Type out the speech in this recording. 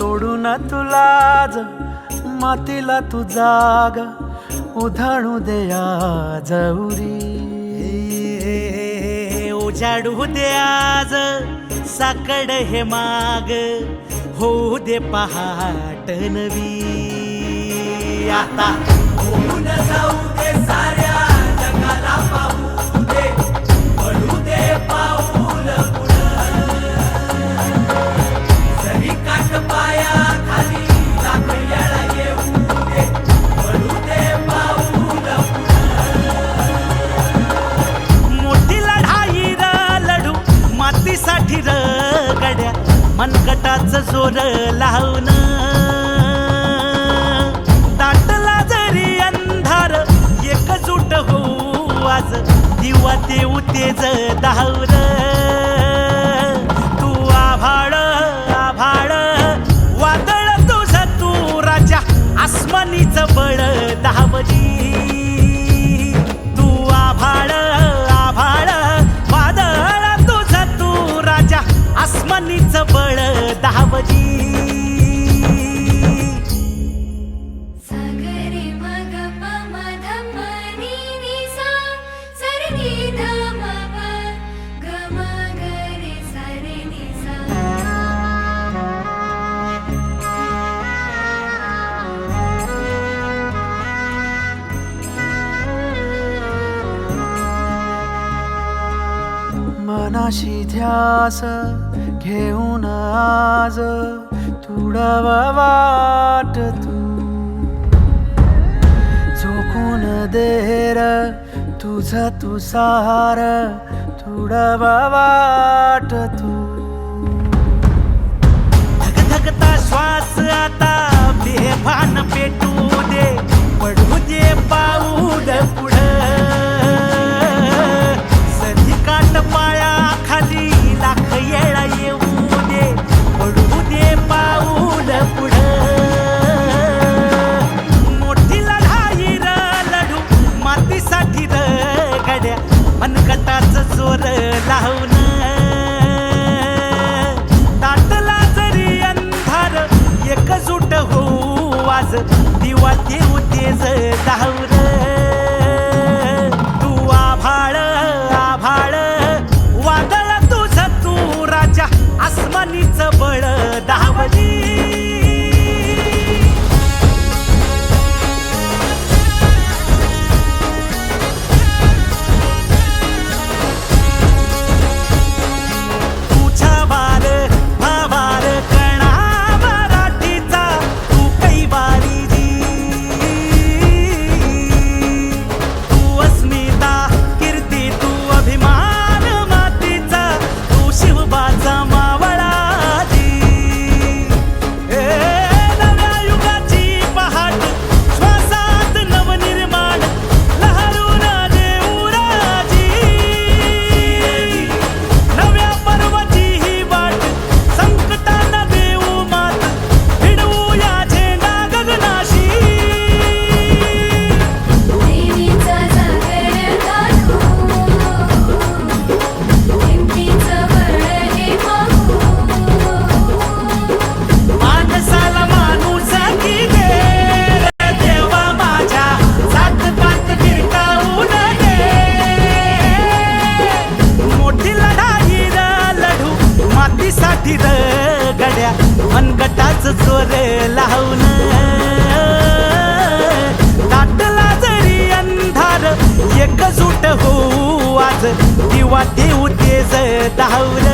सोडून तुलाज मातीला तू जाग उधाणू दे आज उरी उजाडू दे आज साकड हे माग होऊ दे पहाट नवी आता होऊन जाऊ दे साऱ्या जगाला पाहू दे पडू दे पाऊल पुढं जरी काट पाया खाली लाख येळा येऊ दे पडू दे पाऊल मोठी लढाई र लढू मातीसाठी र गड्या मनगटाच जोर लावून दाटला जरी अंधार एकजूट होऊ आज दिवा देऊ तेज धावर तू आभाळ आभाळ वादळ तुझ तू राजा आसमानीच बळ धावली तू आभाळ आभाळ वादळ तुझ तू राजा आसमानीच बळ धावली मनाशी ध्यास घेऊन आज तुडव वाट तू झोकून देर तुझ तू सार तुडव वाट तू धगधगता श्वास आता बेभान पेटू दे पडू दे पाऊल पुढं सधी काट पाया खाली लाख येळा येऊ दे पडू दे पाऊल पुढं मोठी लढाई र लढू मातीसाठी र गड्या मनगटाच जोर लावून दाटला जरी अंधार एकजूट होऊ आज दिवा देऊ तेज धावर तू आभाळ आभाळ वादळ तुझ तू राजा आसमानीच बळ धावली मनगटाच जोर लावून दाटला जरी अंधार एकजूट होऊ आज दिवा देऊ तेज धावलं